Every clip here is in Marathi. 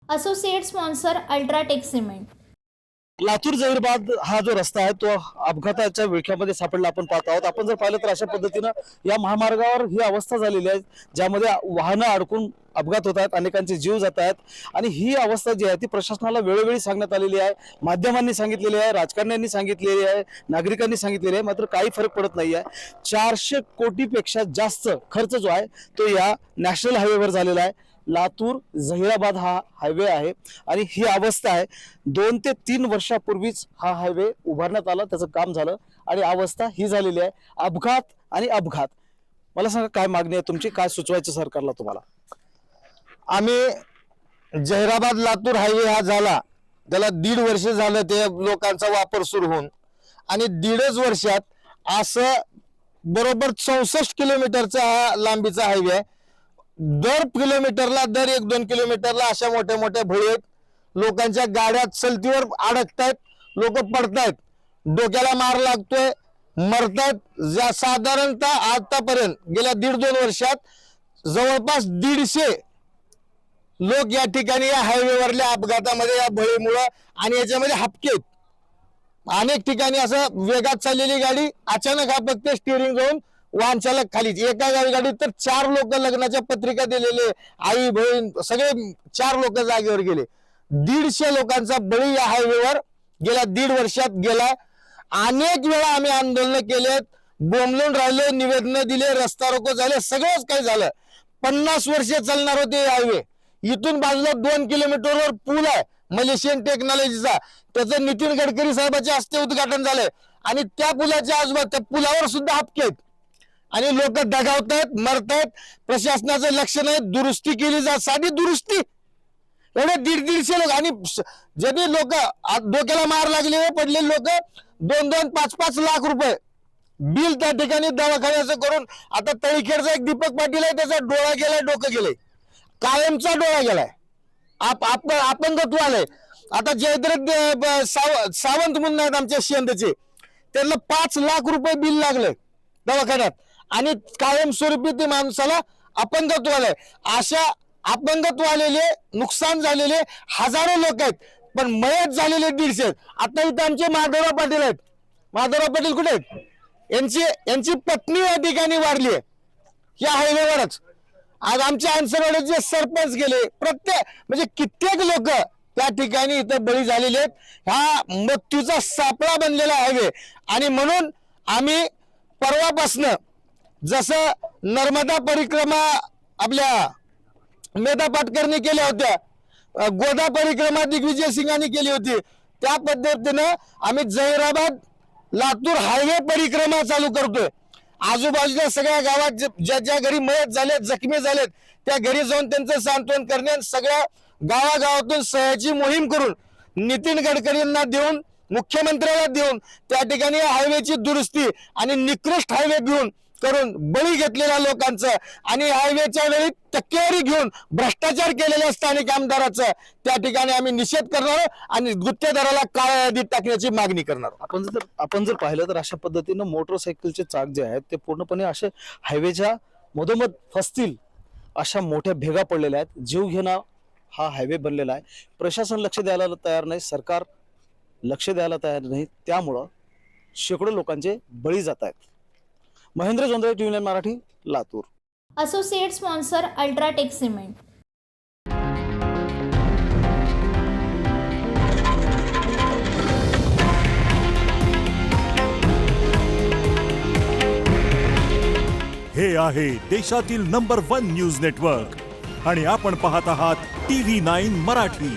Associate sponsor UltraTech cement. Latur Zaheerabad हा जो रस्ता आहे तो अपघाताच्या विळख्यामध्ये सापडला आपण पाहत आहोत। आपण जर पाहिलं तर अशा पद्धतीनं या महामार्गावर ही अवस्था झालेली आहे ज्यामध्ये वाहनं अडकून अपघात होत आहेत, अनेकांचे जीव जात आहेत आणि ही अवस्था जी आहे ती प्रशासनाला वेळोवेळी सांगण्यात आलेली आहे, माध्यमांनी सांगितलेली आहे, राजकारण्यांनी सांगितलेली आहे, नागरिकांनी सांगितलेली आहे, मात्र काही फरक पडत नाही आहे। 400 कोटीपेक्षा जास्त खर्च जो आहे तो या नॅशनल हायवेवर झालेला आहे। लातूर जहीराबाद हा हायवे आहे आणि ही अवस्था आहे 2 ते 3 वर्षापूर्वीच हा हायवे उभारण्यात आला, त्याचं काम झालं आणि अवस्था ही झालेली आहे। अपघात आणि अपघात, मला सांगा काय मागणी आहे तुमची, काय सुचवायचं सरकारला तुम्हाला? आम्ही जहीराबाद लातूर हायवे हा झाला त्याला 1.5 वर्ष झालं ते लोकांचा वापर सुरू होऊन आणि 1.5 वर्षात असं बरोबर 64 किलोमीटरचा हा लांबीचा हायवे आहे। दर किलोमीटरला दर 1-2 किलोमीटरला अशा मोठ्या मोठ्या भळी आहेत, लोकांच्या गाड्या चलतीवर अडकतायत, लोक पडतायत, डोक्याला मार लागतोय, मरतायत। साधारणतः आतापर्यंत गेल्या 1.5-2 वर्षात जवळपास 150 लोक या ठिकाणी या हायवेवरल्या अपघातामध्ये या भळीमुळे आणि याच्यामध्ये हपके अनेक ठिकाणी असं वेगात चाललेली गाडी अचानक फक्त स्टिअरिंग जाऊन वाहन चालक खाली, एका गाडीत तर 4 लोक लग्नाच्या पत्रिका दिलेले, आई बहीण सगळे 4 लोक जागेवर गेले। 150 लोकांचा बळी या हायवेवर गेल्या 1.5 वर्षात गेला। अनेक वेळा आम्ही आंदोलन केलेत, बोंबलून राहिले, निवेदन दिले, रस्ता रोको झाले, सगळंच काही झालं। 50 वर्षे चालणार होते हायवे। इथून बाजूला 2 किलोमीटरवर पूल आहे मलेशियन टेक्नॉलॉजीचा, त्याचं नितीन गडकरी साहेबांच्या हस्ते उद्घाटन झालंय आणि त्या पुलाच्या आजूबाजू त्या पुलावर सुद्धा हपके आहेत आणि लोक दगावतायत, मरतायत, प्रशासनाचं लक्ष नाही, दुरुस्ती केली जा, साधी दुरुस्ती एवढे 150 लोक आणि ज्यांनी लोक डोक्याला मार लागले पडलेले लोक 2-2, 5-5 लाख रुपये बिल त्या ठिकाणी दवाखान्याचं करून, आता तळीखेडचा एक दीपक पाटील आहे, त्याचा डोळा गेलाय, डोकं गेलंय, कायमचा डोळा गेलाय, अपंगत्व आलंय। आता जयद्रथ सावंत म्हणून आहेत आमच्या शेंदचे, त्यांना 5 लाख रुपये बिल लागले दवाखान्यात आणि कायमस्वरूपी ते माणसाला अपंगत्व आलंय। अशा अपंगत्व आलेले, नुकसान झालेले हजारो लोक आहेत, पण मयत झालेले 150। आता इथं आमचे माधवराव पाटील आहेत, माधवराव पाटील कुठे आहेत? यांची पत्नी या ठिकाणी वारली आहे या हायवेवरच। आज आमच्या अंसरवाडीचे सरपंच गेले, प्रत्येक म्हणजे कित्येक लोक त्या ठिकाणी इथं बळी झालेले आहेत। हा मृत्यूचा सापळा बनलेला हायवे आणि म्हणून आम्ही परवापासनं जसं नर्मदा परिक्रमा आपल्या मेधा पाटकरनी केल्या होत्या, गोदा परिक्रमा दिग्विजय सिंगांनी केली होती, त्या पद्धतीनं आम्ही जहीराबाद लातूर हायवे परिक्रमा चालू करतोय। आजूबाजूच्या सगळ्या गावात ज्या घरी मयत झालेत, जखमी झालेत, त्या घरी जाऊन त्यांचं सांत्वन करणे आणि सगळ्या गावागावातून सह्याची मोहीम करून नितीन गडकरींना देऊन, मुख्यमंत्र्याला देऊन त्या ठिकाणी हायवेची दुरुस्ती आणि निकृष्ट हायवे घेऊन करून बळी घेतलेल्या लोकांचं आणि हायवेच्या वेळी टक्केवारी घेऊन भ्रष्टाचार केलेल्या स्थानिक आमदाराचं त्या ठिकाणी आम्ही निषेध करणार आणि गुत्तेदाराला काळ्या यादीत टाकण्याची मागणी करणार। आपण जर पाहिलं तर अशा पद्धतीनं मोटरसायकलचे चाक जे आहेत ते पूर्णपणे असे हायवेच्या मधोमध फसतील अशा मोठ्या भेगा पडलेल्या आहेत। जीवघेणा हा हायवे बनलेला आहे, प्रशासन लक्ष द्यायला तयार नाही, सरकार लक्ष द्यायला तयार नाही, त्यामुळं शेकडो लोकांचे बळी जात आहेत। Mahendra Jondhale, TV9 Marathi, Latur. Associate sponsor UltraTech cement. हे आहे देशातील नंबर 1 न्यूज नेटवर्क आणि आपण पाहत आहात टीव्ही 9 मराठी।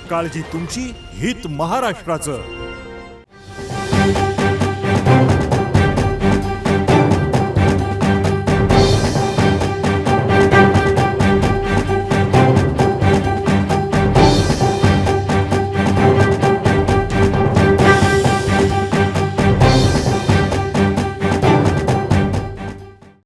काळजी तुमची, हित महाराष्ट्राचं।